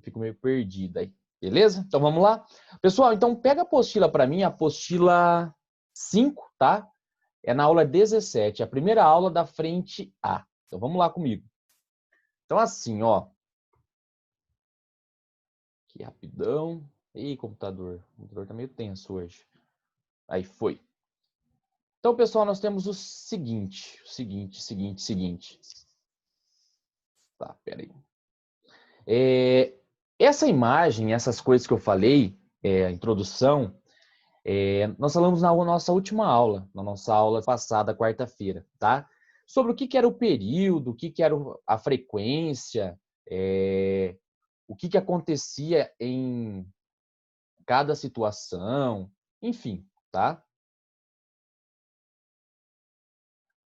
fico meio perdido aí. Beleza? Então vamos lá. Pessoal, então pega a apostila para mim, a apostila 5, tá? É na aula 17, a primeira aula da frente A. Então vamos lá comigo. Então assim, ó. Aqui rapidão. Ih, computador. O computador tá meio tenso hoje. Aí foi. Então, pessoal, nós temos o seguinte. Tá, peraí. Essa imagem, essas coisas que eu falei, a introdução, nós falamos na nossa última aula, na nossa aula passada, quarta-feira, tá? Sobre o que era o período, o que era a frequência, o que acontecia em cada situação, enfim, tá?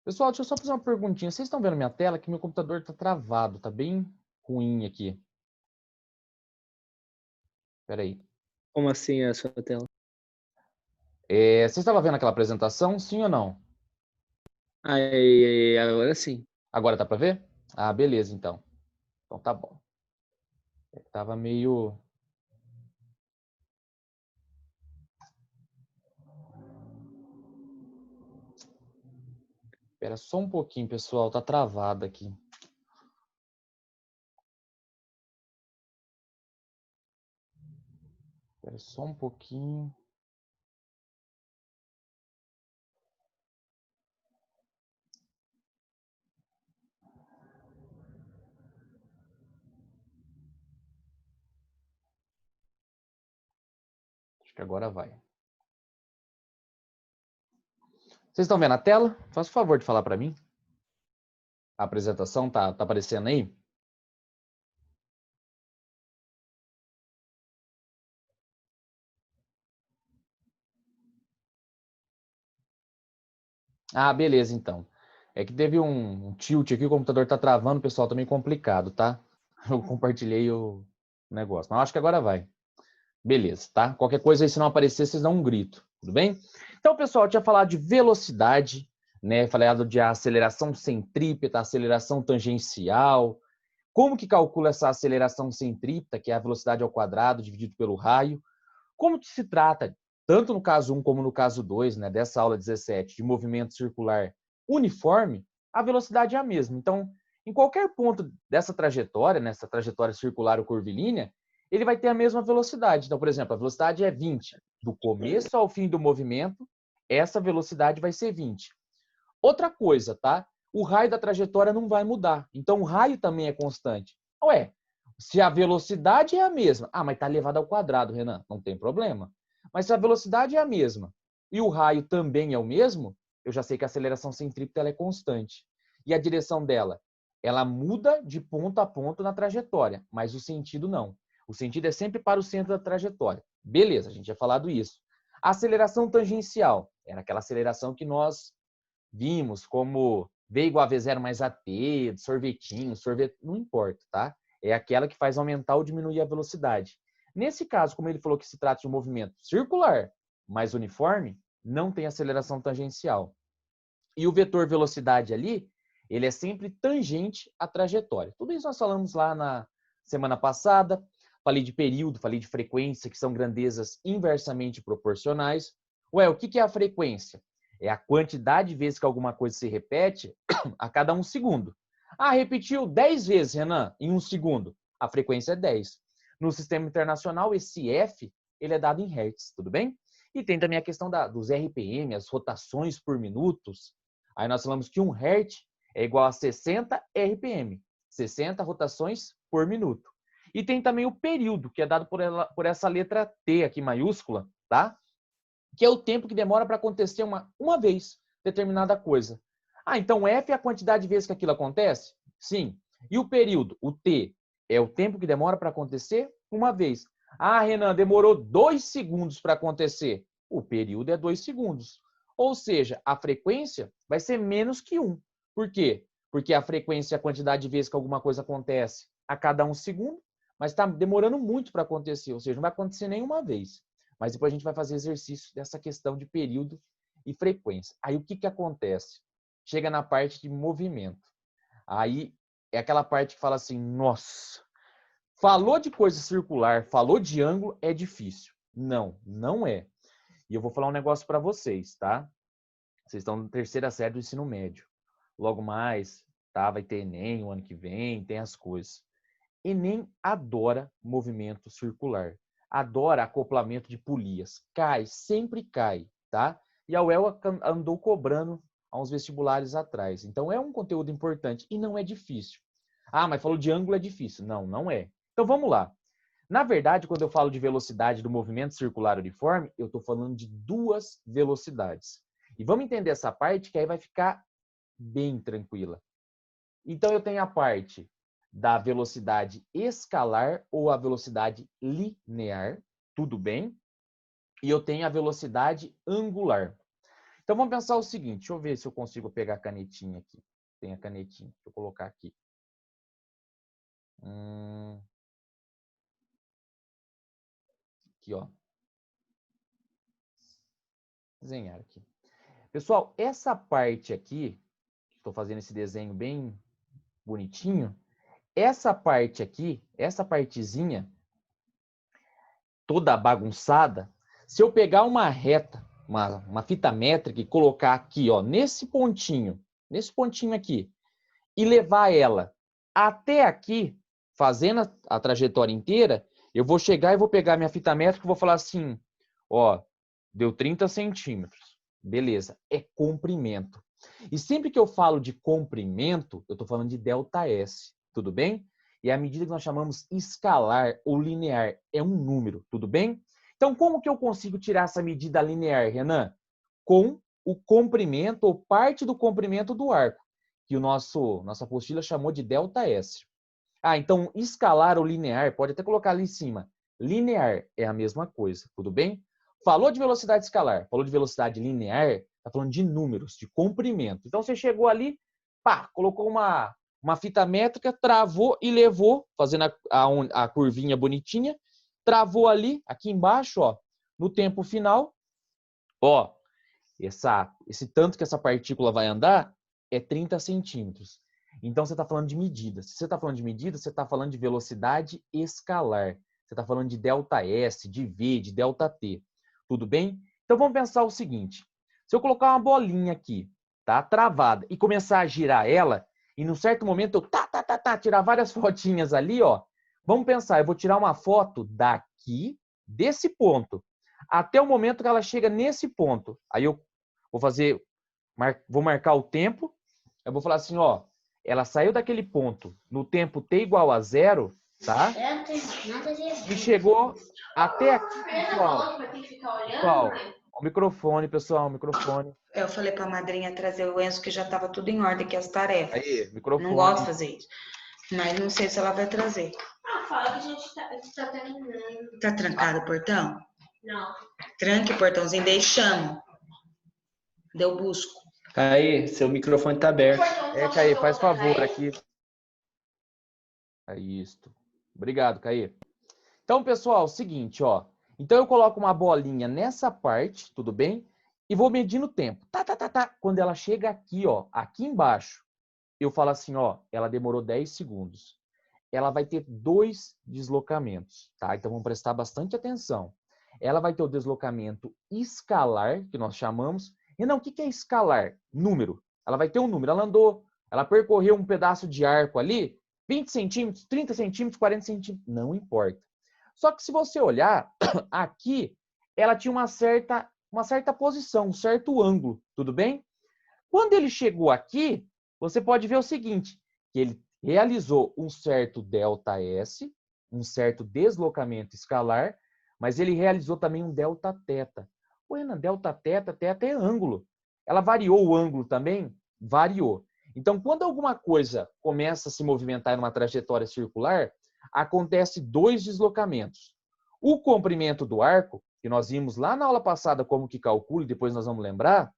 Pessoal, deixa eu só fazer uma perguntinha. Vocês estão vendo minha tela? Que meu computador tá travado, tá bem ruim aqui. Espera aí. Como assim a sua tela? Vocês estavam vendo aquela apresentação, sim ou não? Aí, agora sim. Agora tá para ver? Ah, beleza, então. Então tá bom. Tava meio... Espera só um pouquinho, pessoal. Tá travado aqui. Espera só um pouquinho. Acho que agora vai. Vocês estão vendo a tela? Faça o favor de falar para mim. A apresentação tá aparecendo aí? Ah, beleza, então. É que teve um tilt aqui, o computador tá travando, pessoal, tá meio complicado, tá? Eu compartilhei o negócio, mas acho que agora vai. Beleza, tá? Qualquer coisa aí, se não aparecer, vocês dão um grito, tudo bem? Então, pessoal, eu tinha falado de velocidade, né? Falado de aceleração centrípeta, aceleração tangencial. Como que calcula essa aceleração centrípeta, que é a velocidade ao quadrado dividido pelo raio? Como que se trata, tanto no caso 1 como no caso 2, né, dessa aula 17, de movimento circular uniforme, a velocidade é a mesma. Então, em qualquer ponto dessa trajetória, nessa trajetória circular ou curvilínea, ele vai ter a mesma velocidade. Então, por exemplo, a velocidade é 20. Do começo ao fim do movimento, essa velocidade vai ser 20. Outra coisa, tá? O raio da trajetória não vai mudar. Então, o raio também é constante. Ué, se a velocidade é a mesma... Ah, mas está elevado ao quadrado, Renan. Não tem problema. Mas se a velocidade é a mesma e o raio também é o mesmo, eu já sei que a aceleração centrípeta ela é constante. E a direção dela? Ela muda de ponto a ponto na trajetória, mas o sentido não. O sentido é sempre para o centro da trajetória. Beleza, a gente já falado isso. A aceleração tangencial era aquela aceleração que nós vimos como V igual a V0 mais AT, sorvetinho, sorvete, não importa, tá? É aquela que faz aumentar ou diminuir a velocidade. Nesse caso, como ele falou que se trata de um movimento circular, mais uniforme, não tem aceleração tangencial. E o vetor velocidade ali, ele é sempre tangente à trajetória. Tudo isso nós falamos lá na semana passada. Falei de período, falei de frequência, que são grandezas inversamente proporcionais. Ué, o que é a frequência? É a quantidade de vezes que alguma coisa se repete a cada 1 segundo. Ah, repetiu 10 vezes, Renan, em 1 segundo. A frequência é 10. No sistema internacional, esse F ele é dado em hertz, tudo bem? E tem também a questão dos RPM, as rotações por minutos. Aí nós falamos que 1 Hz é igual a 60 RPM, 60 rotações por minuto. E tem também o período, que é dado por essa letra T aqui maiúscula, tá? Que é o tempo que demora para acontecer uma vez determinada coisa. Ah, então F é a quantidade de vezes que aquilo acontece? Sim. E o período, o T, é o tempo que demora para acontecer uma vez. Ah, Renan, demorou 2 segundos para acontecer. O período é 2 segundos. Ou seja, a frequência vai ser menos que 1. Por quê? Porque a frequência é a quantidade de vezes que alguma coisa acontece a cada 1 segundo, mas está demorando muito para acontecer, ou seja, não vai acontecer nenhuma vez. Mas depois a gente vai fazer exercício dessa questão de período e frequência. Aí o que acontece? Chega na parte de movimento. Aí é aquela parte que fala assim, nossa, Falou de coisa circular, falou de ângulo, é difícil. Não, não é. E eu vou falar um negócio para vocês, tá? Vocês estão na terceira série do ensino médio. Logo mais, tá? Vai ter Enem o ano que vem, tem as coisas. Enem adora movimento circular. Adora acoplamento de polias. Cai, sempre cai, tá? E a UEL andou cobrando há uns vestibulares atrás. Então é um conteúdo importante e não é difícil. Ah, mas falou de ângulo é difícil. Não, não é. Então vamos lá. Na verdade, quando eu falo de velocidade do movimento circular uniforme, eu estou falando de duas velocidades. E vamos entender essa parte que aí vai ficar bem tranquila. Então eu tenho a parte da velocidade escalar ou a velocidade linear, tudo bem? E eu tenho a velocidade angular. Então vamos pensar o seguinte, deixa eu ver se eu consigo pegar a canetinha aqui. Tem a canetinha, deixa eu colocar aqui. Aqui, ó. Desenhar aqui. Pessoal, essa parte aqui, estou fazendo esse desenho bem bonitinho, essa parte aqui, essa partezinha, toda bagunçada, se eu pegar uma reta, uma fita métrica e colocar aqui, ó, nesse pontinho aqui, e levar ela até aqui, fazendo a trajetória inteira, eu vou chegar e vou pegar minha fita métrica e vou falar assim, ó, deu 30 centímetros. Beleza, é comprimento. E sempre que eu falo de comprimento, eu estou falando de ΔS, tudo bem? E a medida que nós chamamos escalar ou linear é um número, tudo bem? Então, como que eu consigo tirar essa medida linear, Renan? Com o comprimento ou parte do comprimento do arco, que nossa apostila chamou de ΔS. Ah, então escalar ou linear, pode até colocar ali em cima. Linear é a mesma coisa, tudo bem? Falou de velocidade escalar, falou de velocidade linear, está falando de números, de comprimento. Então você chegou ali, pá, colocou uma fita métrica, travou e levou, fazendo a curvinha bonitinha, travou ali, aqui embaixo, ó, no tempo final, ó, esse tanto que essa partícula vai andar é 30 centímetros. Então, você está falando de medida. Se você está falando de medida, você está falando de velocidade escalar. Você está falando de ΔS, de V, de ΔT. Tudo bem? Então, vamos pensar o seguinte. Se eu colocar uma bolinha aqui, tá, travada, e começar a girar ela, e num certo momento eu tirar várias fotinhas ali, ó. Vamos pensar, eu vou tirar uma foto daqui, desse ponto, até o momento que ela chega nesse ponto. Aí eu vou marcar o tempo, eu vou falar assim, ó, ela saiu daquele ponto no tempo t igual a 0, tá? E chegou até aqui, pessoal. Pessoal, o microfone, pessoal, o microfone. Eu falei para a madrinha trazer o Enzo, que já estava tudo em ordem, que as tarefas. Aí, microfone. Não gosto de fazer isso. Mas não sei se ela vai trazer. Ah, fala que a gente tá terminando. Tá trancado o portão? Não. Tranque o portãozinho, daí chamo. Deu busco. Caí, seu microfone tá aberto. Caí, faz favor aqui. É isso. Obrigado, Caí. Então, pessoal, seguinte, ó. Então, eu coloco uma bolinha nessa parte, tudo bem? E vou medindo o tempo. Quando ela chega aqui, ó, aqui embaixo, eu falo assim, ó, ela demorou 10 segundos. Ela vai ter 2 deslocamentos, tá? Então, vamos prestar bastante atenção. Ela vai ter o deslocamento escalar, que nós chamamos. E não, o que é escalar? Número. Ela vai ter um número. Ela percorreu um pedaço de arco ali, 20 centímetros, 30 centímetros, 40 centímetros, não importa. Só que se você olhar, aqui, ela tinha uma certa posição, um certo ângulo, tudo bem? Quando ele chegou aqui, você pode ver o seguinte, que ele realizou um certo ΔS, um certo deslocamento escalar, mas ele realizou também um Δθ. Ué, na Δθ, θ é ângulo. Ela variou o ângulo também? Variou. Então, quando alguma coisa começa a se movimentar numa trajetória circular, acontece 2 deslocamentos. O comprimento do arco, que nós vimos lá na aula passada como que calcula, e depois nós vamos lembrar,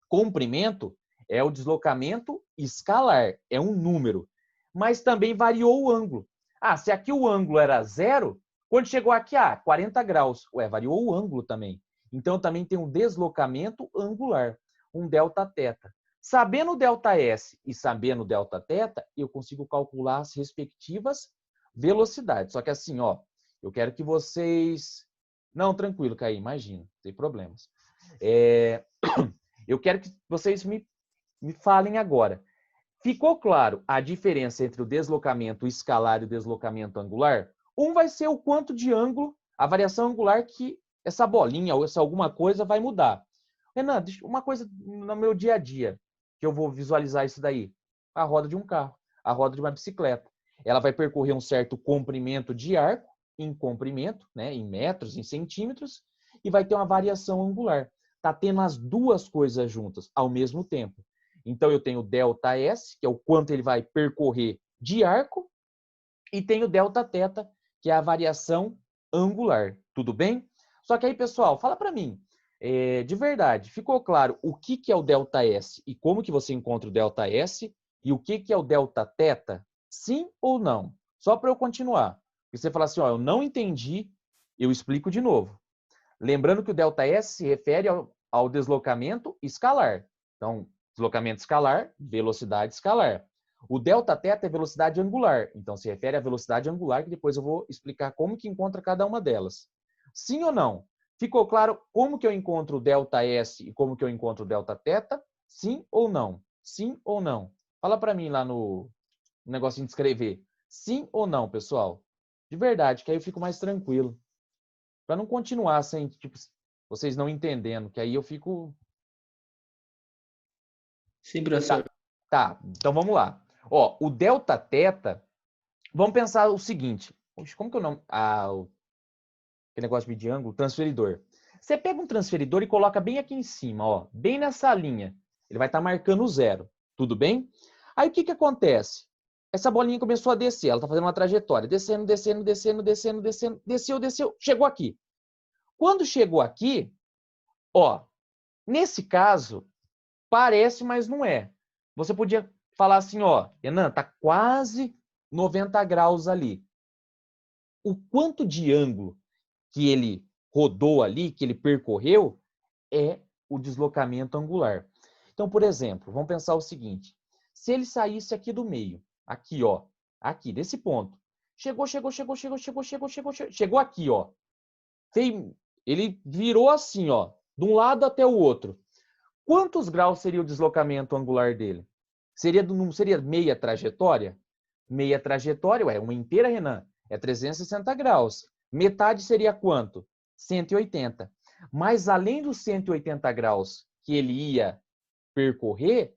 comprimento é o deslocamento escalar, é um número. Mas também variou o ângulo. Ah, se aqui o ângulo era 0, quando chegou aqui, 40 graus. Ué, variou o ângulo também. Então, também tem um deslocamento angular, um Δθ. Sabendo o ΔS e sabendo o Δθ, eu consigo calcular as respectivas velocidade. Só que assim, ó, eu quero que vocês... Não, tranquilo, Caí, imagina, não tem problemas. Eu quero que vocês me falem agora. Ficou claro a diferença entre o deslocamento escalar e o deslocamento angular? Um vai ser o quanto de ângulo, a variação angular que essa bolinha ou essa alguma coisa vai mudar. Renan, uma coisa no meu dia a dia, que eu vou visualizar isso daí. A roda de um carro, a roda de uma bicicleta. Ela vai percorrer um certo comprimento de arco, em comprimento, né, em metros, em centímetros, e vai ter uma variação angular. Está tendo as duas coisas juntas ao mesmo tempo. Então, eu tenho ΔS, que é o quanto ele vai percorrer de arco, e tenho Δθ, que é a variação angular. Tudo bem? Só que aí, pessoal, fala para mim, de verdade, ficou claro o que é o ΔS e como que você encontra o ΔS e o que é o Δθ? Sim ou não? Só para eu continuar. Porque você fala assim, ó, eu não entendi, eu explico de novo. Lembrando que o ΔS se refere ao deslocamento escalar. Então, deslocamento escalar, velocidade escalar. O Δθ é velocidade angular. Então, se refere à velocidade angular, que depois eu vou explicar como que encontra cada uma delas. Sim ou não? Ficou claro como que eu encontro o ΔS e como que eu encontro o Δθ? Sim ou não? Sim ou não? Fala para mim lá no negocinho de escrever. Sim ou não, pessoal? De verdade, que aí eu fico mais tranquilo. Para não continuar sem, tipo, vocês não entendendo, que aí eu fico... Sim, professor. Tá, então vamos lá. Ó, o Δθ, vamos pensar o seguinte. Poxa, como que é o nome? Aquele negócio de medir ângulo, transferidor. Você pega um transferidor e coloca bem aqui em cima, ó, bem nessa linha. Ele vai estar marcando o zero, tudo bem? Aí o que acontece? Essa bolinha começou a descer, ela está fazendo uma trajetória, descendo, descendo, descendo, descendo, descendo, desceu, desceu, chegou aqui. Quando chegou aqui, ó, nesse caso, parece, mas não é. Você podia falar assim, ó, Renan, tá quase 90 graus ali. O quanto de ângulo que ele rodou ali, que ele percorreu, é o deslocamento angular. Então, por exemplo, vamos pensar o seguinte. Se ele saísse aqui do meio, aqui, ó, aqui, desse ponto, chegou aqui, ó. Ele virou assim, ó, de um lado até o outro. Quantos graus seria o deslocamento angular dele? Não seria meia trajetória? Meia trajetória, ué, uma inteira, Renan, é 360 graus. Metade seria quanto? 180. Mas além dos 180 graus que ele ia percorrer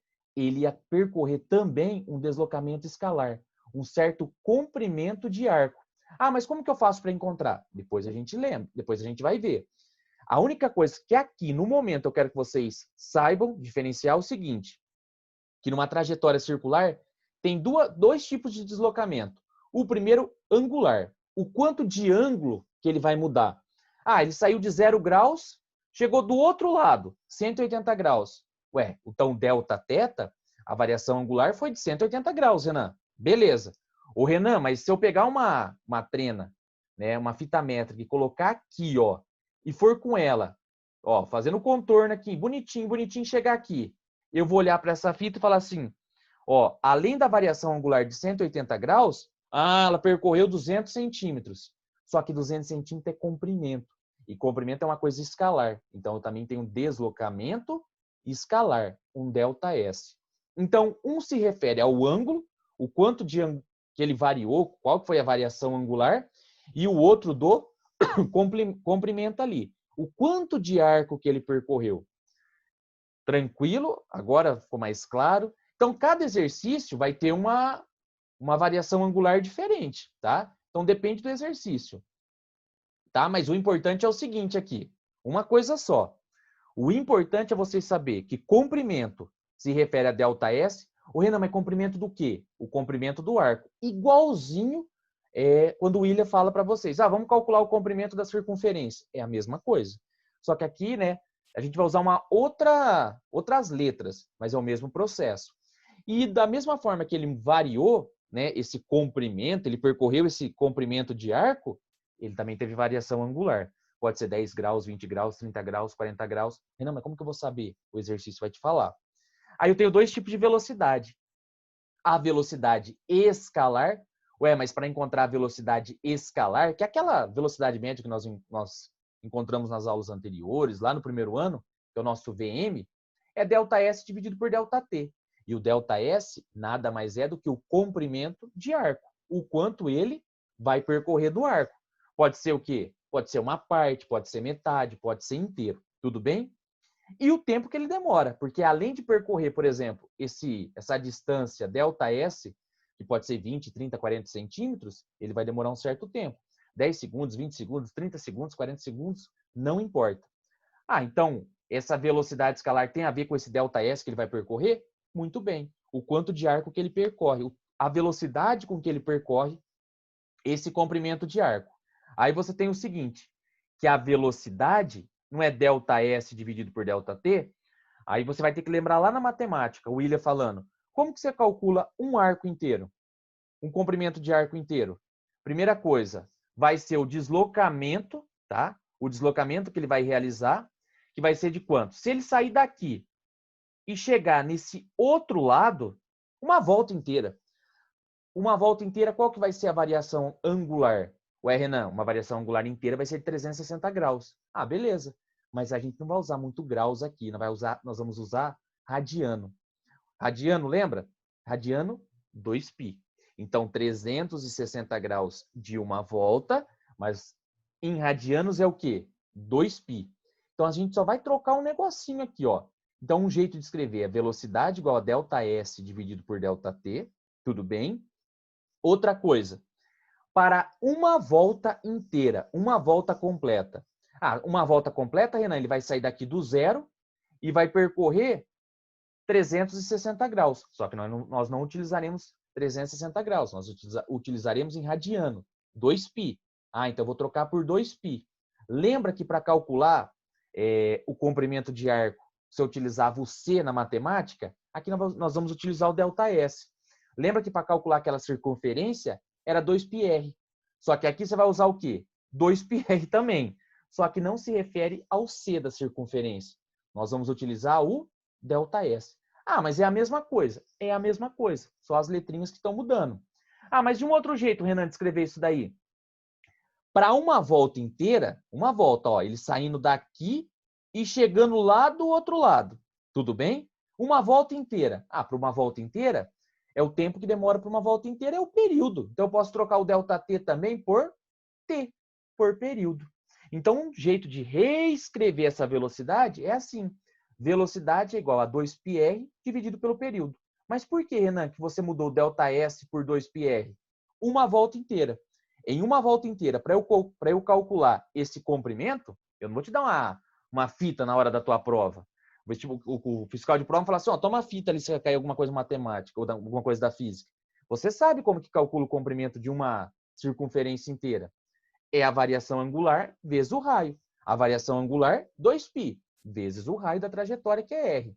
também um deslocamento escalar, um certo comprimento de arco. Ah, mas como que eu faço para encontrar? Depois a gente lembra, depois a gente vai ver. A única coisa que aqui, no momento, eu quero que vocês saibam diferenciar é o seguinte, que numa trajetória circular tem dois tipos de deslocamento. O primeiro, angular. O quanto de ângulo que ele vai mudar. Ah, ele saiu de 0 graus, chegou do outro lado, 180 graus. Ué, então Δθ, a variação angular foi de 180 graus, Renan. Beleza. Ô, Renan, mas se eu pegar uma trena, né, uma fita métrica e colocar aqui, ó, e for com ela, ó, fazendo contorno aqui, bonitinho, bonitinho, chegar aqui, eu vou olhar para essa fita e falar assim, ó, além da variação angular de 180 graus, ela percorreu 200 centímetros. Só que 200 centímetros é comprimento. E comprimento é uma coisa escalar. Então, eu também tenho um deslocamento escalar, um ΔS. Então, um se refere ao ângulo, o quanto de que ele variou, qual foi a variação angular, e o outro do comprimento ali. O quanto de arco que ele percorreu. Tranquilo? Agora ficou mais claro. Então, cada exercício vai ter uma variação angular diferente, tá? Então, depende do exercício. Tá? Mas o importante é o seguinte aqui, uma coisa só. O importante é você saber que comprimento se refere a ΔS. O Renan, mas comprimento do quê? O comprimento do arco. Igualzinho quando o William fala para vocês, vamos calcular o comprimento da circunferência. É a mesma coisa. Só que aqui, né, a gente vai usar outras letras, mas é o mesmo processo. E da mesma forma que ele variou, né, esse comprimento, ele percorreu esse comprimento de arco, ele também teve variação angular. Pode ser 10 graus, 20 graus, 30 graus, 40 graus. Renan, mas como que eu vou saber? O exercício vai te falar. Aí eu tenho dois tipos de velocidade. A velocidade escalar. Ué, mas para encontrar a velocidade escalar, que é aquela velocidade média que nós encontramos nas aulas anteriores, lá no primeiro ano, que é o nosso VM, é ΔS dividido por ΔT. E o ΔS nada mais é do que o comprimento de arco, o quanto ele vai percorrer do arco. Pode ser o quê? Pode ser uma parte, pode ser metade, pode ser inteiro. Tudo bem? E o tempo que ele demora, porque além de percorrer, por exemplo, essa distância ΔS, que pode ser 20, 30, 40 centímetros, ele vai demorar um certo tempo. 10 segundos, 20 segundos, 30 segundos, 40 segundos, não importa. Ah, então, essa velocidade escalar tem a ver com esse ΔS que ele vai percorrer? Muito bem. O quanto de arco que ele percorre, a velocidade com que ele percorre esse comprimento de arco. Aí você tem o seguinte, que a velocidade não é ΔS dividido por ΔT, aí você vai ter que lembrar lá na matemática, o William falando, como que você calcula um arco inteiro? Um comprimento de arco inteiro? Primeira coisa, vai ser o deslocamento, tá? O deslocamento que ele vai realizar, que vai ser de quanto? Se ele sair daqui e chegar nesse outro lado, uma volta inteira. Uma volta inteira, qual que vai ser a variação angular? Ué, Renan, uma variação angular inteira vai ser de 360 graus. Ah, beleza. Mas a gente não vai usar muito graus aqui. Nós vamos usar radiano. Radiano, lembra? Radiano, 2π. Então, 360 graus de uma volta, mas em radianos é o quê? 2π. Então, a gente só vai trocar um negocinho aqui, ó. Então, um jeito de escrever é velocidade igual a ΔS dividido por ΔT. Tudo bem? Outra coisa, para uma volta inteira, uma volta completa. Ah, uma volta completa, Renan, ele vai sair daqui do zero e vai percorrer 360 graus. Só que nós não utilizaremos 360 graus, nós utilizaremos em radiano, 2π. Ah, então eu vou trocar por 2π. Lembra que para calcular o comprimento de arco, se eu utilizava o C na matemática, aqui nós vamos utilizar o ΔS. Lembra que para calcular aquela circunferência era 2πr. Só que aqui você vai usar o quê? 2πr também. Só que não se refere ao C da circunferência. Nós vamos utilizar o ΔS. Ah, mas é a mesma coisa. É a mesma coisa. Só as letrinhas que estão mudando. Ah, mas de um outro jeito, Renan, de escrever isso daí. Para uma volta inteira, uma volta, ó, ele saindo daqui e chegando lá do outro lado. Tudo bem? Uma volta inteira. Ah, para uma volta inteira, é o tempo que demora para uma volta inteira, é o período. Então, eu posso trocar o ΔT também por T, por período. Então, um jeito de reescrever essa velocidade é assim. Velocidade é igual a 2πr dividido pelo período. Mas por que, Renan, que você mudou ΔS por 2πr? Uma volta inteira. Em uma volta inteira, para eu calcular esse comprimento, eu não vou te dar uma fita na hora da tua prova. O fiscal de prova fala assim, ó, toma a fita ali se cair alguma coisa matemática ou alguma coisa da física. Você sabe como que calcula o comprimento de uma circunferência inteira? É a variação angular vezes o raio. A variação angular, 2π, vezes o raio da trajetória, que é r.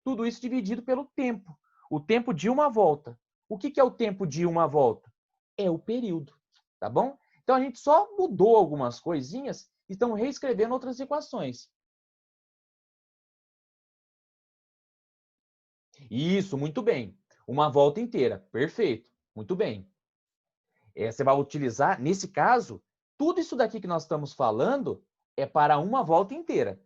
Tudo isso dividido pelo tempo. O tempo de uma volta. O que é o tempo de uma volta? É o período, tá bom? Então, a gente só mudou algumas coisinhas e estão reescrevendo outras equações. Isso, muito bem. Uma volta inteira. Perfeito. Muito bem. Você vai utilizar, nesse caso, tudo isso daqui que nós estamos falando é para uma volta inteira.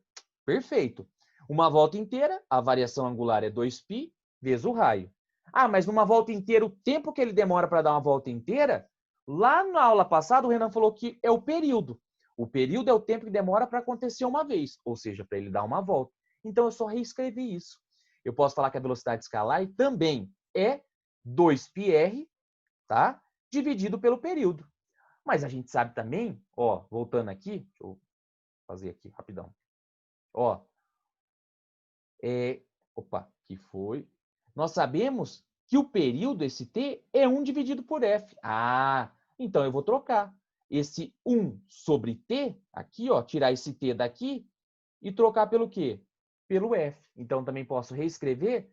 Perfeito. Uma volta inteira, a variação angular é 2π vezes o raio. Ah, mas numa volta inteira, o tempo que ele demora para dar uma volta inteira, lá na aula passada o Renan falou que é o período. O período é o tempo que demora para acontecer uma vez, ou seja, para ele dar uma volta. Então, eu só reescrevi isso. Eu posso falar que a velocidade escalar também é 2πr, tá? Dividido pelo período. Mas a gente sabe também, ó, voltando aqui, deixa eu fazer aqui rapidão. Ó, opa, que foi? Nós sabemos que o período, esse t, é 1 dividido por f. Ah, então eu vou trocar esse 1 sobre t, aqui, ó, tirar esse t daqui e trocar pelo quê? Pelo f. Então, também posso reescrever.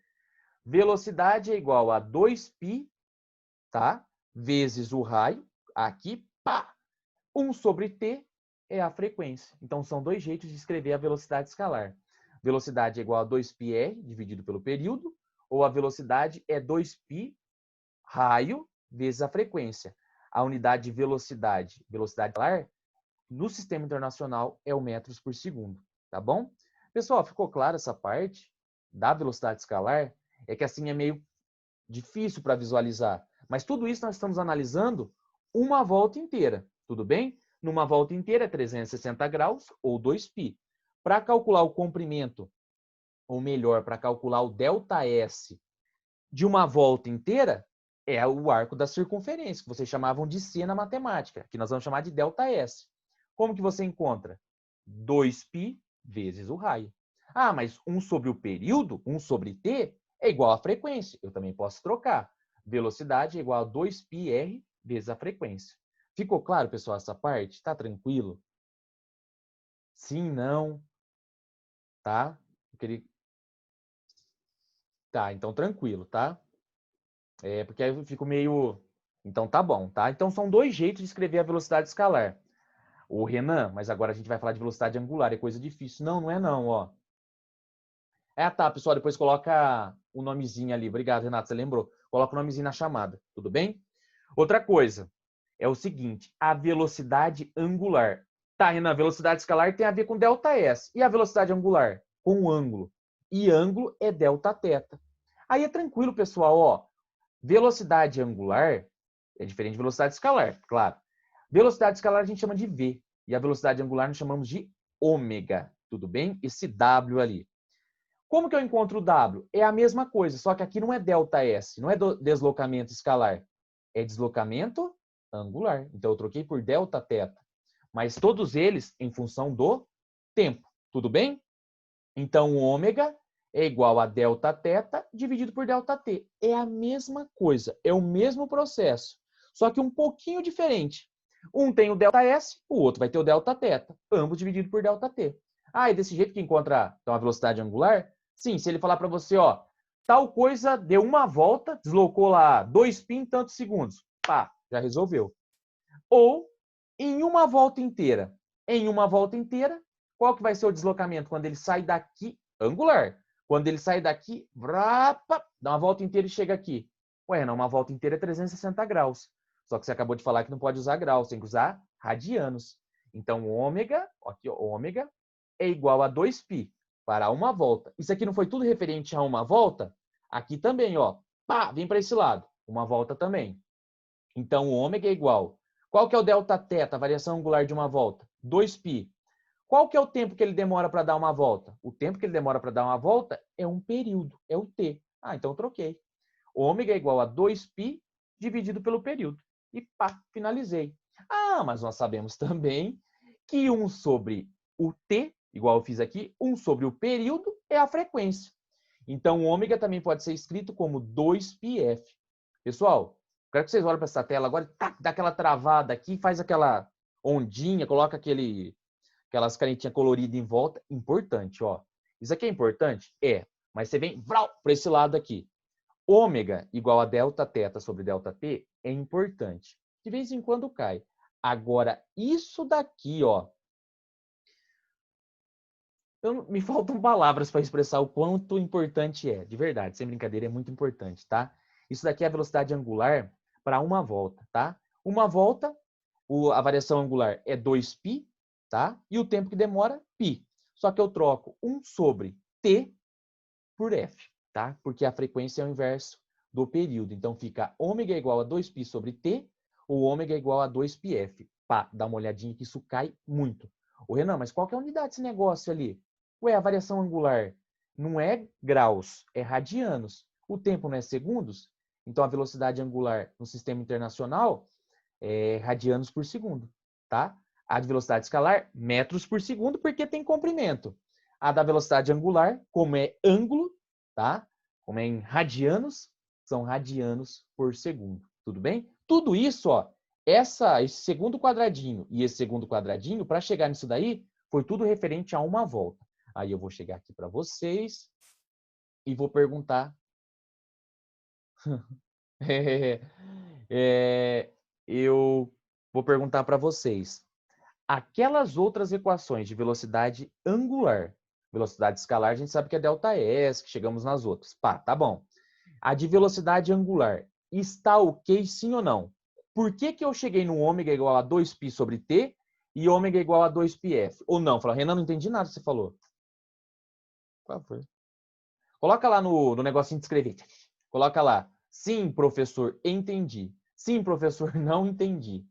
Velocidade é igual a 2π, tá? Vezes o raio, aqui, pá! 1 sobre t é a frequência. Então, são dois jeitos de escrever a velocidade escalar. Velocidade é igual a 2πr dividido pelo período, ou a velocidade é 2π raio vezes a frequência. a unidade de velocidade escalar, no sistema internacional é o metros por segundo, tá bom? Pessoal, ficou claro essa parte da velocidade escalar? É que assim é meio difícil para visualizar, mas tudo isso nós estamos analisando uma volta inteira, tudo bem? Numa volta inteira é 360 graus ou 2π. Para calcular o comprimento, ou melhor, para calcular o ΔS de uma volta inteira, é o arco da circunferência, que vocês chamavam de C na matemática, que nós vamos chamar de ΔS. Como que você encontra? 2π vezes o raio. Ah, mas 1 sobre o período, 1 sobre t, é igual à frequência. Eu também posso trocar. Velocidade é igual a 2πr vezes a frequência. Ficou claro, pessoal, essa parte? Tá tranquilo? Sim, não? Tá? Eu queria... Tá, então tranquilo, tá? Porque aí eu fico meio... Então tá bom, tá? Então são dois jeitos de escrever a velocidade escalar. O Renan, mas agora a gente vai falar de velocidade angular, é coisa difícil. Não, não é não, ó. Tá, pessoal, depois coloca o nomezinho ali. Obrigado, Renato, você lembrou. Coloca o nomezinho na chamada, tudo bem? Outra coisa, é o seguinte, a velocidade angular. Tá, Renan, a velocidade escalar tem a ver com ΔS. E a velocidade angular? Com o ângulo. E ângulo é Δθ. Aí é tranquilo, pessoal, ó. Velocidade angular é diferente de velocidade escalar, claro. Velocidade escalar a gente chama de V. E a velocidade angular nós chamamos de ômega. Tudo bem? Esse W ali. Como que eu encontro o W? É a mesma coisa, só que aqui não é ΔS, não é deslocamento escalar. É deslocamento angular. Então eu troquei por Δθ. Mas todos eles em função do tempo. Tudo bem? Então o ômega é igual a Δθ dividido por ΔT. É a mesma coisa, é o mesmo processo, só que um pouquinho diferente. Um tem o ΔS, o outro vai ter o Δθ, ambos dividido por ΔT. Ah, é desse jeito que encontra então, a velocidade angular? Sim, se ele falar para você, ó, tal coisa deu uma volta, deslocou lá 2π em tantos segundos. Pá, já resolveu. Ou em uma volta inteira. Em uma volta inteira, qual que vai ser o deslocamento? Quando ele sai daqui, angular. Quando ele sai daqui, vrapa, dá uma volta inteira e chega aqui. Ué, não, uma volta inteira é 360 graus. Só que você acabou de falar que não pode usar graus, tem que usar radianos. Então, ômega, aqui, ó, ômega é igual a 2π para uma volta. Isso aqui não foi tudo referente a uma volta? Aqui também, ó. Pá, vem para esse lado. Uma volta também. Então, o ômega é igual. Qual que é o Δθ, a variação angular de uma volta? 2π. Qual que é o tempo que ele demora para dar uma volta? O tempo que ele demora para dar uma volta é um período, é o t. Ah, então eu troquei. Ômega é igual a 2π dividido pelo período. E pá, finalizei. Ah, mas nós sabemos também que 1 sobre o t, igual eu fiz aqui, 1 sobre o período é a frequência. Então, o ômega também pode ser escrito como 2πf. Pessoal, quero que vocês olhem para essa tela agora e dá aquela travada aqui, faz aquela ondinha, coloca aquelas canetinhas coloridas em volta. Importante, ó. Isso aqui é importante? É. Mas você vem para esse lado aqui. Ômega igual a Δθ sobre ΔT é importante. De vez em quando cai. Agora, isso daqui, ó. Me faltam palavras para expressar o quanto importante é. De verdade, sem brincadeira, é muito importante, tá? Isso daqui é a velocidade angular para uma volta, tá? Uma volta, a variação angular é 2π, tá? E o tempo que demora, π. Só que eu troco 1 sobre t por f, tá? Porque a frequência é o inverso do período. Então, fica ômega igual a 2π sobre t, ou ômega igual a 2πf. Pá, dá uma olhadinha que isso cai muito. Ô, Renan, mas qual que é a unidade desse negócio ali? Ué, a variação angular não é graus, é radianos. O tempo não é segundos? Então, a velocidade angular no sistema internacional é radianos por segundo, tá? A de velocidade escalar, metros por segundo, porque tem comprimento. A da velocidade angular, como é ângulo, tá? Como é em radianos, são radianos por segundo. Tudo bem? Tudo isso, ó, esse segundo quadradinho e esse segundo quadradinho, para chegar nisso daí, foi tudo referente a uma volta. Aí eu vou chegar aqui para vocês e vou perguntar. Eu vou perguntar para vocês. Aquelas outras equações de velocidade angular, velocidade escalar, a gente sabe que é ΔS, que chegamos nas outras. Pá, tá bom. A de velocidade angular, está ok sim ou não? por que que eu cheguei no ômega igual a 2π sobre t e ômega igual a 2πf? Ou não? Fala, Renan, não entendi nada que você falou. Qual foi? Coloca lá no negocinho de escrever. Coloca lá. Sim, professor, entendi. Sim, professor, não entendi.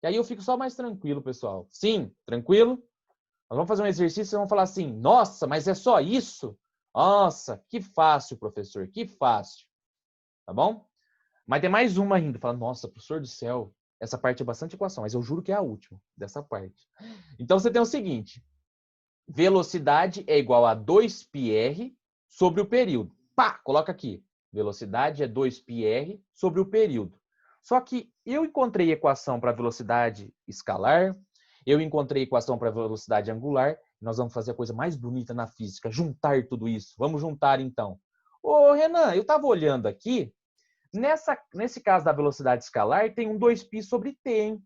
E aí eu fico só mais tranquilo, pessoal. Sim, tranquilo? Nós vamos fazer um exercício e vamos falar assim, nossa, mas é só isso? Nossa, que fácil, professor, que fácil. Tá bom? Mas tem mais uma ainda. Fala, nossa, professor do céu, essa parte é bastante equação, mas eu juro que é a última dessa parte. Então você tem o seguinte, velocidade é igual a 2πr sobre o período. Pá, coloca aqui. Velocidade é 2πr sobre o período. Só que eu encontrei equação para velocidade escalar, eu encontrei equação para velocidade angular, nós vamos fazer a coisa mais bonita na física, juntar tudo isso. Vamos juntar então. Ô, Renan, eu estava olhando aqui, nesse caso da velocidade escalar, tem um 2π sobre t, hein?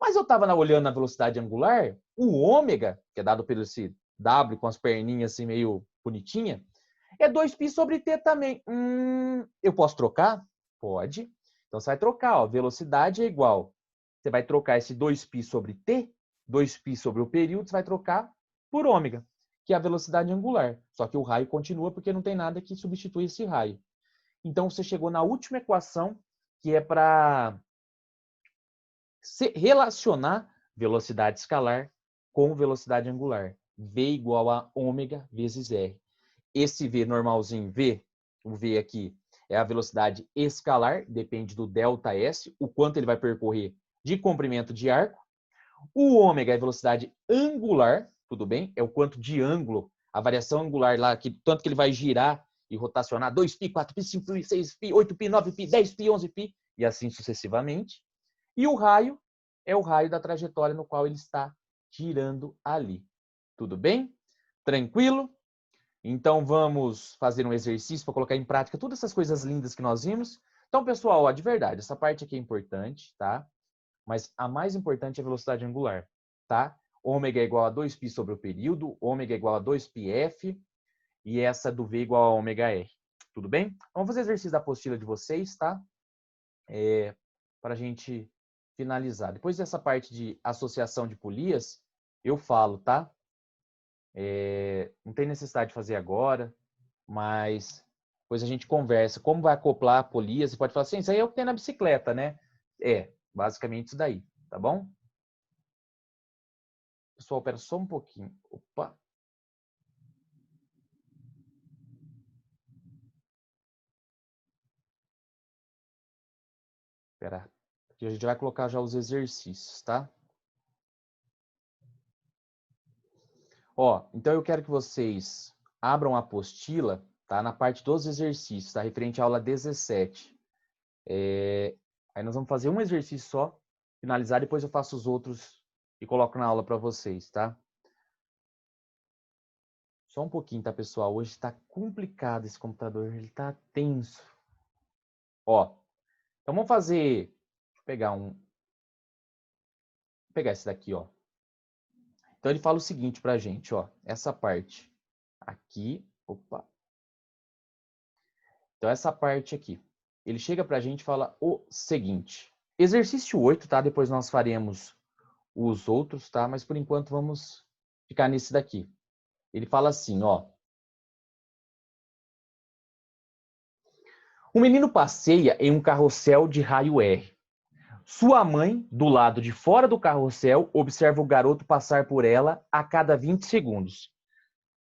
Mas eu estava olhando na velocidade angular, o ômega, que é dado pelo esse W com as perninhas assim meio bonitinha, é 2π sobre t também. Eu posso trocar? Pode. Então você vai trocar, ó, velocidade é igual. Você vai trocar esse 2π sobre t, 2π sobre o período, você vai trocar por ômega, que é a velocidade angular. Só que o raio continua porque não tem nada que substitui esse raio. Então você chegou na última equação, que é para relacionar velocidade escalar com velocidade angular. V igual a ômega vezes R. Esse V normalzinho, V, o V aqui, é a velocidade escalar, depende do ΔS, o quanto ele vai percorrer de comprimento de arco. O ômega é a velocidade angular, tudo bem? É o quanto de ângulo, a variação angular lá, tanto que ele vai girar e rotacionar 2π, 4π, 5π, 6π, 8π, 9π, 10π, 11π, e assim sucessivamente. E o raio é o raio da trajetória no qual ele está girando ali. Tudo bem? Tranquilo? Então vamos fazer um exercício para colocar em prática todas essas coisas lindas que nós vimos. Então, pessoal, ó, de verdade, essa parte aqui é importante, tá? Mas a mais importante é a velocidade angular, tá? Ômega é igual a 2π sobre o período, ômega é igual a 2πf, e essa do V igual a ômega R. Tudo bem? Vamos fazer exercício da apostila de vocês, tá? Para a gente finalizar. Depois dessa parte de associação de polias, eu falo, tá? Não tem necessidade de fazer agora, mas depois a gente conversa. Como vai acoplar a polia? Você pode falar assim, isso aí é o que tem na bicicleta, né? Basicamente isso daí, tá bom? Pessoal, espera só um pouquinho. Opa! Espera. Aqui a gente vai colocar já os exercícios, tá? Ó, então eu quero que vocês abram a apostila, tá? Na parte dos exercícios, tá? Referente à aula 17. Aí nós vamos fazer um exercício só, finalizar, depois eu faço os outros e coloco na aula para vocês, tá? Só um pouquinho, tá, pessoal? Hoje está complicado esse computador, ele tá tenso. Ó, então vamos fazer... Deixa eu pegar esse daqui, ó. Então ele fala o seguinte pra gente, ó. Essa parte aqui... Opa! Então essa parte aqui. Ele chega pra gente e fala o seguinte. Exercício 8, tá? Depois nós faremos os outros, tá? Mas por enquanto vamos ficar nesse daqui. Ele fala assim, ó. Um menino passeia em um carrossel de raio R. Sua mãe, do lado de fora do carrossel, observa o garoto passar por ela a cada 20 segundos.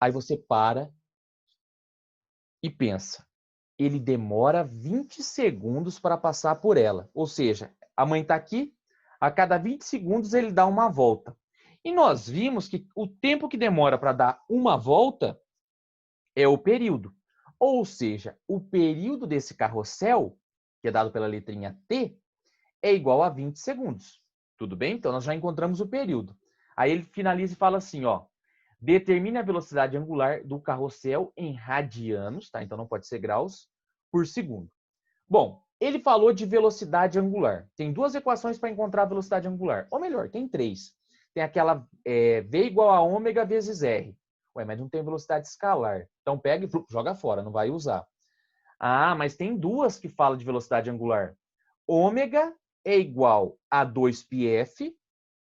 Aí você para e pensa. Ele demora 20 segundos para passar por ela. Ou seja, a mãe está aqui, a cada 20 segundos ele dá uma volta. E nós vimos que o tempo que demora para dar uma volta é o período. Ou seja, o período desse carrossel, que é dado pela letrinha T, é igual a 20 segundos. Tudo bem? Então, nós já encontramos o período. Aí ele finaliza e fala assim, ó. Determine a velocidade angular do carrossel em radianos, tá? Então não pode ser graus, por segundo. Bom, ele falou de velocidade angular. Tem duas equações para encontrar a velocidade angular. Ou melhor, tem três. Tem aquela V igual a ômega vezes R. Ué, mas não tem velocidade escalar. Então pega e joga fora, não vai usar. Ah, mas tem duas que falam de velocidade angular. Ômega é igual a 2πf,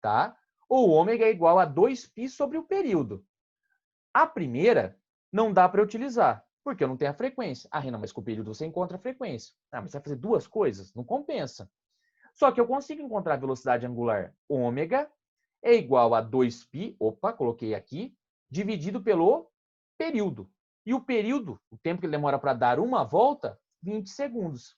tá? Ou ômega é igual a 2π sobre o período. A primeira não dá para utilizar, porque eu não tenho a frequência. Ah, Renan, mas com o período você encontra a frequência. Ah, mas você vai fazer duas coisas? Não compensa. Só que eu consigo encontrar a velocidade angular ômega é igual a 2π, opa, coloquei aqui, dividido pelo período. E o período, o tempo que ele demora para dar uma volta, 20 segundos.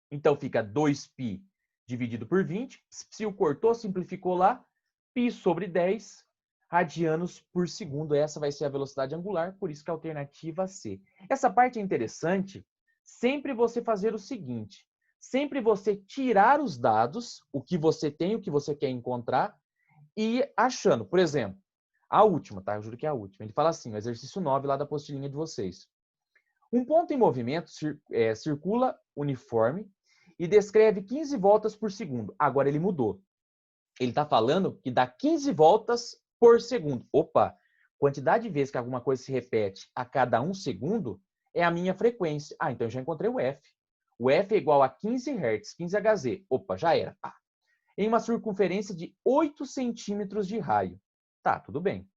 Então fica 2π dividido por 20, psiu cortou, simplificou lá, π sobre 10 radianos por segundo. Essa vai ser a velocidade angular, por isso que é a alternativa C. Essa parte é interessante, sempre você fazer o seguinte, sempre você tirar os dados, o que você tem, o que você quer encontrar, e ir achando. Por exemplo, a última, tá? Eu juro que é a última. Ele fala assim, o exercício 9 lá da apostilinha de vocês. Um ponto em movimento circula uniforme e descreve 15 voltas por segundo. Agora ele mudou. Ele está falando que dá 15 voltas por segundo. Opa! Quantidade de vezes que alguma coisa se repete a cada 1 segundo é a minha frequência. Ah, então eu já encontrei o F. O F é igual a 15 Hz, 15 Hz. Opa, já era. Ah. Em uma circunferência de 8 centímetros de raio. Tá, tudo bem.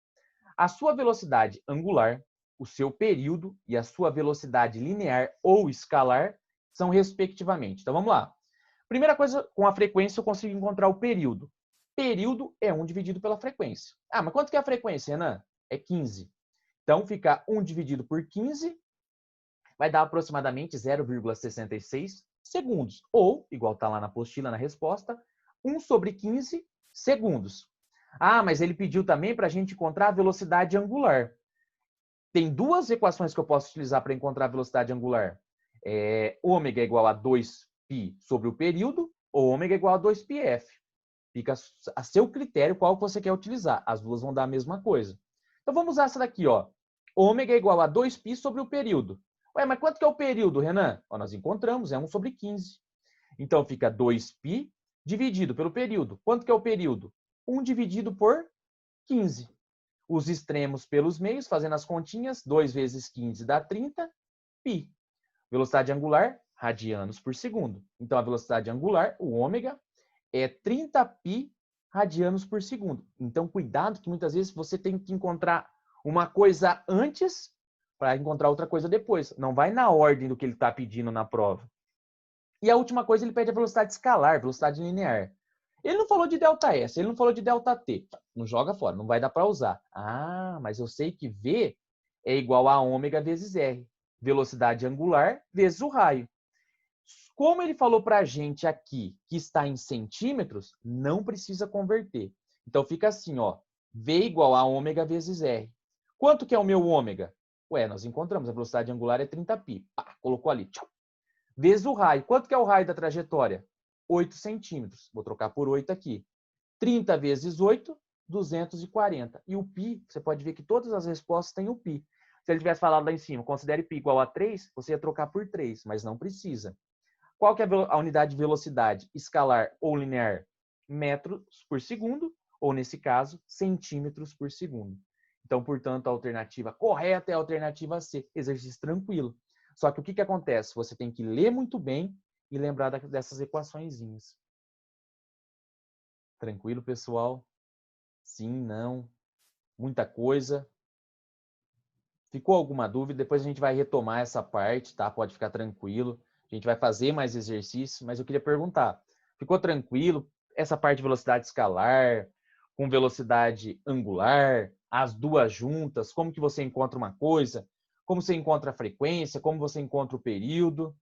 A sua velocidade angular, o seu período e a sua velocidade linear ou escalar são respectivamente. Então vamos lá. Primeira coisa, com a frequência eu consigo encontrar o período. Período é 1 dividido pela frequência. Ah, mas quanto que é a frequência, Renan? É 15. Então fica 1 dividido por 15 vai dar aproximadamente 0,66 segundos. Ou, igual está lá na apostila, na resposta, 1 sobre 15 segundos. Ah, mas ele pediu também para a gente encontrar a velocidade angular. Tem duas equações que eu posso utilizar para encontrar a velocidade angular. Ômega é igual a 2π sobre o período, ou ômega é igual a 2πf. Fica a seu critério qual você quer utilizar. As duas vão dar a mesma coisa. Então vamos usar essa daqui, ó. Ômega é igual a 2π sobre o período. Ué, mas quanto que é o período, Renan? Ó, nós encontramos, é 1 sobre 15. Então fica 2π dividido pelo período. Quanto que é o período? 1 dividido por 15. Os extremos pelos meios, fazendo as continhas, 2 vezes 15 dá 30, π. Velocidade angular, radianos por segundo. Então a velocidade angular, o ômega, é 30π radianos por segundo. Então cuidado que muitas vezes você tem que encontrar uma coisa antes para encontrar outra coisa depois. Não vai na ordem do que ele está pedindo na prova. E a última coisa, ele pede a velocidade escalar, velocidade linear. Ele não falou de ΔS, ele não falou de ΔT. Não joga fora, não vai dar para usar. Ah, mas eu sei que V é igual a ômega vezes R. Velocidade angular vezes o raio. Como ele falou para a gente aqui que está em centímetros, não precisa converter. Então fica assim, ó. V igual a ômega vezes R. Quanto que é o meu ômega? Ué, nós encontramos, a velocidade angular é 30π. Pá, colocou ali. Tchau. Vezes o raio. Quanto que é o raio da trajetória? 8 centímetros. Vou trocar por 8 aqui. 30 vezes 8, 240. E o π, você pode ver que todas as respostas têm o π. Se ele tivesse falado lá em cima, considere π igual a 3, você ia trocar por 3, mas não precisa. Qual que é a unidade de velocidade escalar ou linear? Metros por segundo, ou nesse caso, centímetros por segundo. Então, portanto, a alternativa correta é a alternativa C. Exercício tranquilo. Só que o que acontece? Você tem que ler muito bem e lembrar dessas equaçõezinhas. Tranquilo, pessoal? Sim, não. Muita coisa. Ficou alguma dúvida? Depois a gente vai retomar essa parte, tá? Pode ficar tranquilo. A gente vai fazer mais exercícios, mas eu queria perguntar. Ficou tranquilo? Essa parte de velocidade escalar, com velocidade angular, as duas juntas, como que você encontra uma coisa? Como você encontra a frequência? Como você encontra o período?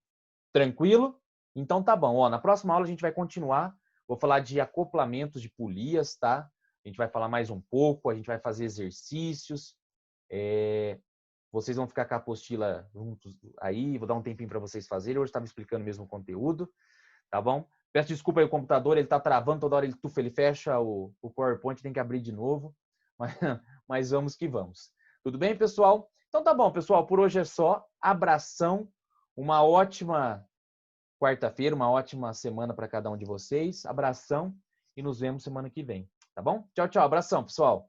Tranquilo? Então tá bom. Ó, na próxima aula a gente vai continuar. Vou falar de acoplamentos de polias, tá? A gente vai falar mais um pouco, a gente vai fazer exercícios. Vocês vão ficar com a apostila juntos aí, vou dar um tempinho para vocês fazerem. Hoje estava explicando mesmo o conteúdo, tá bom? Peço desculpa aí o computador, ele está travando, toda hora ele tufa, ele fecha o PowerPoint, tem que abrir de novo. Mas vamos que vamos. Tudo bem, pessoal? Então tá bom, pessoal, por hoje é só. Abração, uma ótima quarta-feira, uma ótima semana para cada um de vocês. Abração e nos vemos semana que vem, tá bom? Tchau, tchau. Abração, pessoal.